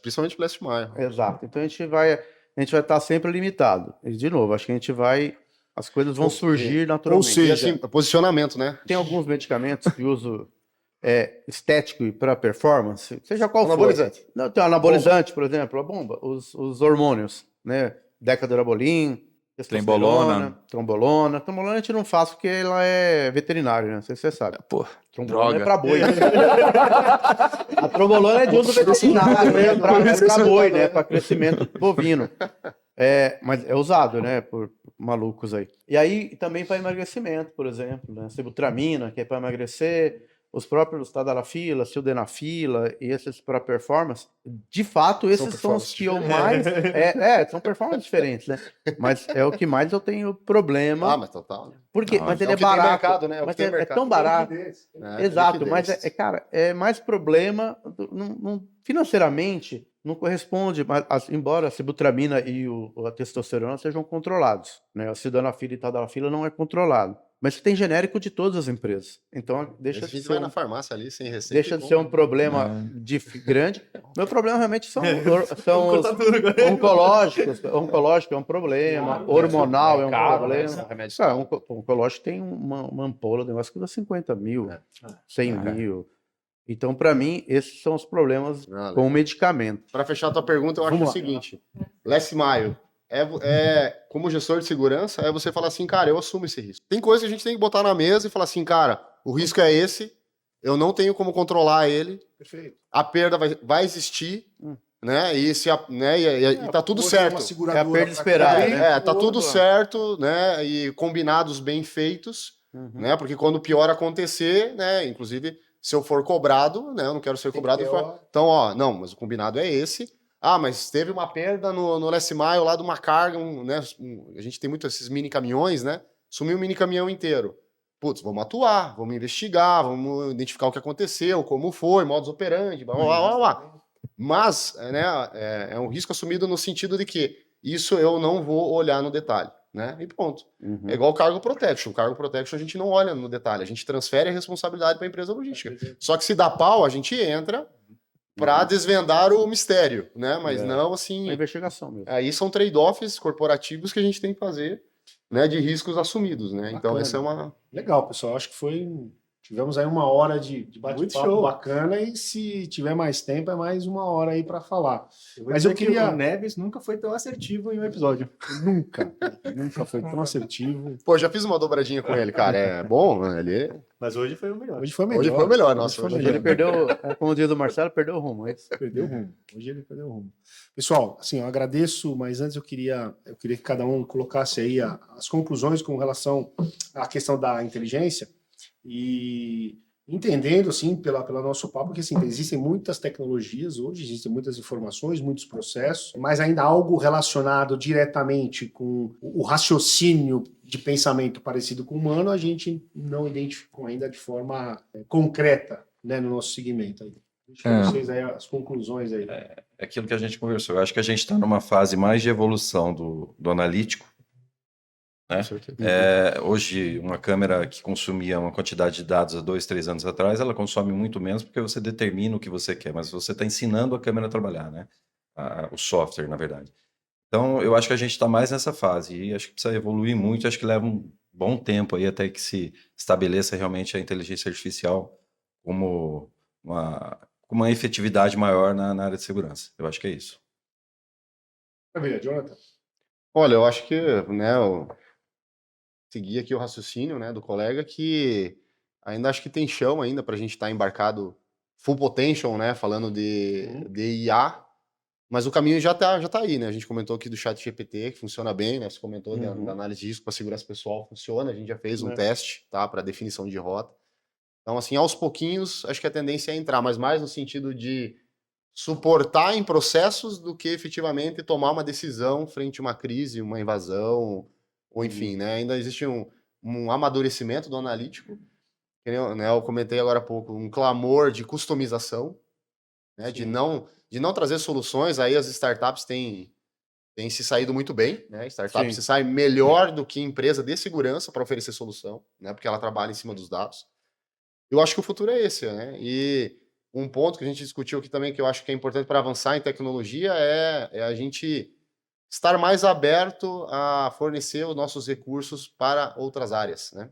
S6: Principalmente o Last Mile.
S5: Exato. Então a gente vai estar sempre limitado. E, de novo, acho que as coisas vão surgir naturalmente.
S2: Ou seja,
S6: E assim, posicionamento, né?
S5: Tem alguns medicamentos que uso estético e para performance, seja qual for.
S6: Anabolizante.
S5: Não, tem anabolizante, por exemplo, a bomba, os hormônios, né? Decadurabolin, testosterona, trombolona. Trombolona a gente não faz porque ela é veterinária, né? Não sei se você sabe.
S4: Pô,
S5: Trombolona
S4: droga.
S5: é pra boi. A trombolona é de uso veterinário, né? É pra boi, né? Pra crescimento bovino. Mas é usado, né? Por malucos aí. E aí também para emagrecimento, por exemplo, né? Sibutramina, que é para emagrecer. Os próprios tadalafila, sildenafila e esses para performance, de fato, esses são os que eu mais... são performances diferentes, né? Mas é o que mais eu tenho problema.
S6: Mas total.
S5: Porque, mas ele é
S6: o que tem
S5: barato.
S6: mercado, né?
S5: Mas é tão barato. Exato, mas cara, é mais problema... financeiramente, não corresponde, mas, embora a sibutramina e a testosterona sejam controlados, né? A sildenafila e tadalafila não é controlado. Mas tem genérico de todas as empresas. Então, deixa de ser
S6: vai na farmácia ali sem receita.
S5: Deixa de ser um problema grande. Meu problema realmente são os oncológicos. Oncológico é um problema. Hormonal é um problema. Oncológico tem uma ampola, um negócio que custa 50 mil, 100 mil. Então, para mim, esses são os problemas com o medicamento.
S6: Para fechar a tua pergunta, eu acho o seguinte. Last Mile. Como gestor de segurança, é você falar assim, cara, eu assumo esse risco. Tem coisa que a gente tem que botar na mesa e falar assim, cara, o risco é esse, eu não tenho como controlar ele.
S2: Perfeito.
S6: A perda vai existir, né? E tá tudo certo.
S5: É a perda esperada, né?
S6: Tá tudo certo, né? E combinados bem feitos, né? Porque quando o pior acontecer, né? Inclusive, se eu for cobrado, né? Eu não quero ser cobrado. Então, não, mas o combinado é esse. Mas teve uma perda no Last Mile lá de uma carga, né? A gente tem muito esses mini caminhões, né? Sumiu o mini caminhão inteiro. Putz, vamos atuar, vamos investigar, vamos identificar o que aconteceu, como foi, modus operandi, blá, blá, blá, blá. Mas, né, é um risco assumido no sentido de que isso eu não vou olhar no detalhe, né? E pronto. É igual o Cargo Protection. O Cargo Protection a gente não olha no detalhe, a gente transfere a responsabilidade para a empresa logística. Só que se dá pau, a gente entra para desvendar o mistério, né? Mas não assim...
S5: Uma investigação mesmo.
S6: Aí são trade-offs corporativos que a gente tem que fazer, né? De riscos assumidos, né?
S2: Bacana.
S6: Então essa é uma...
S2: Legal, pessoal. Acho que tivemos aí 1 hora de bate-papo bacana e se tiver mais tempo é mais 1 hora aí para falar.
S3: Mas eu queria... O Neves nunca foi tão assertivo em um episódio.
S2: Nunca foi tão assertivo.
S6: Pô, já fiz uma dobradinha com ele, cara. É bom, né?
S3: Mas hoje foi o melhor.
S2: Hoje foi melhor.
S6: Hoje foi o melhor, nossa.
S2: Hoje
S5: Ele perdeu, como diz o Marcelo, perdeu o rumo.
S2: Perdeu o rumo. Hoje ele perdeu o rumo. Pessoal, assim, eu agradeço, mas antes eu queria que cada um colocasse aí as conclusões com relação à questão da inteligência. E entendendo, assim, pela nosso papo, que assim, existem muitas tecnologias hoje, existem muitas informações, muitos processos, mas ainda algo relacionado diretamente com o raciocínio de pensamento parecido com o humano, a gente não identificou ainda de forma concreta, né, no nosso segmento. Deixa para vocês aí as conclusões aí.
S7: É aquilo que a gente conversou. Eu acho que a gente está numa fase mais de evolução do analítico, né? Hoje, uma câmera que consumia uma quantidade de dados há 2, 3 anos atrás, ela consome muito menos porque você determina o que você quer, mas você está ensinando a câmera a trabalhar, né? O software, na verdade. Então, eu acho que a gente está mais nessa fase e acho que precisa evoluir muito. Acho que leva um bom tempo aí até que se estabeleça realmente a inteligência artificial como uma efetividade maior na área de segurança. Eu acho que é isso.
S2: Maravilha, Jonathan.
S6: Olha, eu acho que, né, eu segui aqui o raciocínio, né, do colega, que ainda acho que tem chão ainda para a gente estar embarcado full potential, né, falando de IA, mas o caminho já tá aí, né? A gente comentou aqui do ChatGPT, que funciona bem, né? Você comentou da análise de risco para segurança pessoal, funciona. A gente já fez um teste, tá, para definição de rota. Então, assim, aos pouquinhos, acho que a tendência é entrar, mas mais no sentido de suportar em processos do que efetivamente tomar uma decisão frente a uma crise, uma invasão, ou enfim, né? Ainda existe um amadurecimento do analítico, que nem eu comentei agora há pouco, um clamor de customização, né? De não trazer soluções. Aí as startups têm se saído muito bem, né? Startup se sai melhor do que empresa de segurança para oferecer solução, né? Porque ela trabalha em cima dos dados. Eu acho que o futuro é esse, né? E um ponto que a gente discutiu aqui também, que eu acho que é importante para avançar em tecnologia, é a gente estar mais aberto a fornecer os nossos recursos para outras áreas, né?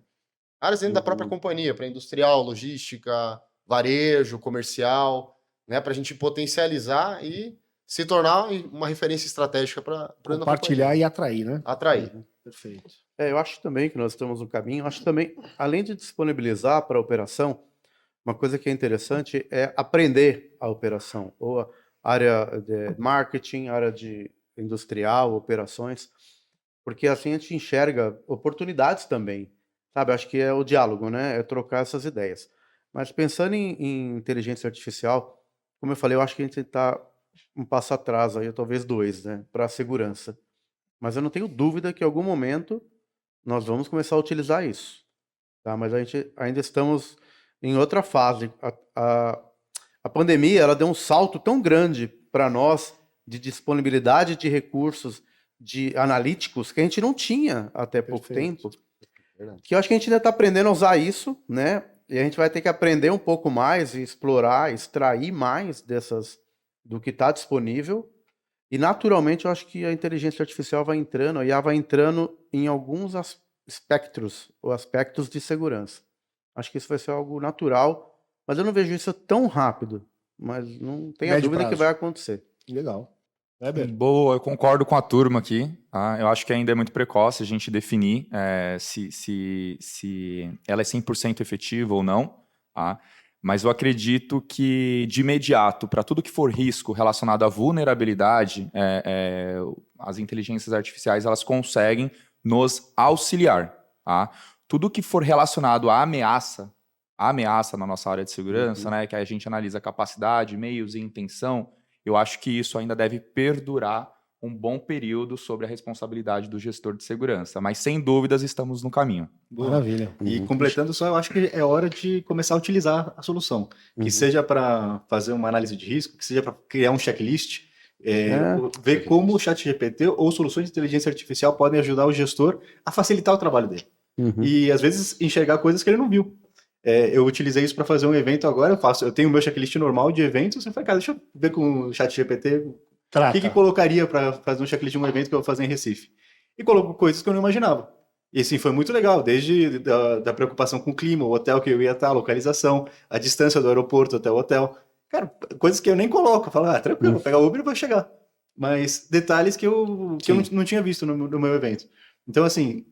S6: Áreas dentro da própria companhia, para industrial, logística, varejo, comercial, né? Para a gente potencializar e se tornar uma referência estratégica para
S2: compartilhar e atrair, né?
S6: Atrair.
S2: Perfeito.
S5: Eu acho também que nós estamos no caminho. Acho também, além de disponibilizar para a operação, uma coisa que é interessante é aprender a operação, ou a área de marketing, área de industrial, operações, porque assim a gente enxerga oportunidades também, sabe? Acho que é o diálogo, né? É trocar essas ideias. Mas pensando em inteligência artificial, como eu falei, eu acho que a gente está um passo atrás, aí, talvez 2, né? Para a segurança. Mas eu não tenho dúvida que em algum momento nós vamos começar a utilizar isso, tá? Mas a gente ainda estamos em outra fase. A pandemia, ela deu um salto tão grande para nós de disponibilidade de recursos, de analíticos, que a gente não tinha até pouco tempo, que eu acho que a gente ainda está aprendendo a usar isso, né? E a gente vai ter que aprender um pouco mais e explorar, extrair mais do que está disponível. E, naturalmente, eu acho que a inteligência artificial vai entrando, a IA vai entrando em alguns espectros ou aspectos de segurança. Acho que isso vai ser algo natural, mas eu não vejo isso tão rápido. Mas não tenha dúvida que vai acontecer.
S2: Legal.
S4: Boa, eu concordo com a turma aqui. Tá? Eu acho que ainda é muito precoce a gente definir se ela é 100% efetiva ou não. Tá? Mas eu acredito que, de imediato, para tudo que for risco relacionado à vulnerabilidade, as inteligências artificiais elas conseguem nos auxiliar. Tá? Tudo que for relacionado à ameaça na nossa área de segurança, né, que a gente analisa capacidade, meios e intenção, eu acho que isso ainda deve perdurar um bom período sobre a responsabilidade do gestor de segurança. Mas, sem dúvidas, estamos no caminho.
S2: Maravilha.
S3: E completando só, eu acho que é hora de começar a utilizar a solução. Que seja para fazer uma análise de risco, que seja para criar um checklist, ver como o ChatGPT ou soluções de inteligência artificial podem ajudar o gestor a facilitar o trabalho dele. E, às vezes, enxergar coisas que ele não viu. Eu utilizei isso para fazer um evento agora, eu tenho o meu checklist normal de eventos, eu falei, cara, deixa eu ver com o ChatGPT o que colocaria para fazer um checklist de um evento que eu vou fazer em Recife. E colocou coisas que eu não imaginava. E assim, foi muito legal, desde da preocupação com o clima, o hotel que eu ia estar, a localização, a distância do aeroporto até o hotel. Cara, coisas que eu nem coloco. Eu falo, tranquilo, vou pegar o Uber e vou chegar. Mas detalhes que eu não tinha visto no meu evento. Então, assim,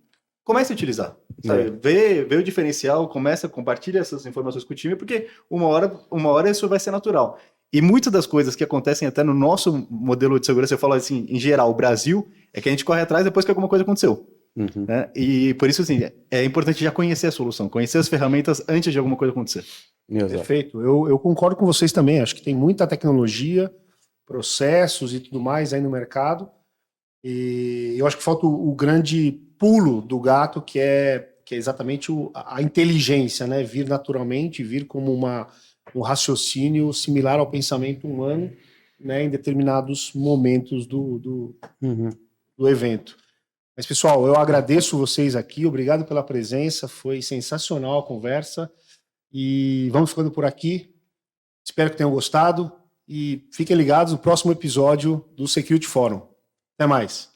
S3: comece a utilizar. Sabe? Vê o diferencial, compartilha essas informações com o time, porque uma hora isso vai ser natural. E muitas das coisas que acontecem até no nosso modelo de segurança, eu falo assim, em geral, o Brasil, é que a gente corre atrás depois que alguma coisa aconteceu. Né? E por isso, assim, é importante já conhecer a solução, conhecer as ferramentas antes de alguma coisa acontecer.
S5: Exato.
S2: Perfeito. Eu concordo com vocês também. Acho que tem muita tecnologia, processos e tudo mais aí no mercado. E eu acho que falta o grande pulo do gato, que é exatamente a inteligência, né? Vir naturalmente, vir como um raciocínio similar ao pensamento humano, né? Em determinados momentos do evento. Mas, pessoal, eu agradeço vocês aqui. Obrigado pela presença. Foi sensacional a conversa. E vamos ficando por aqui. Espero que tenham gostado. E fiquem ligados no próximo episódio do Security Forum. Até mais.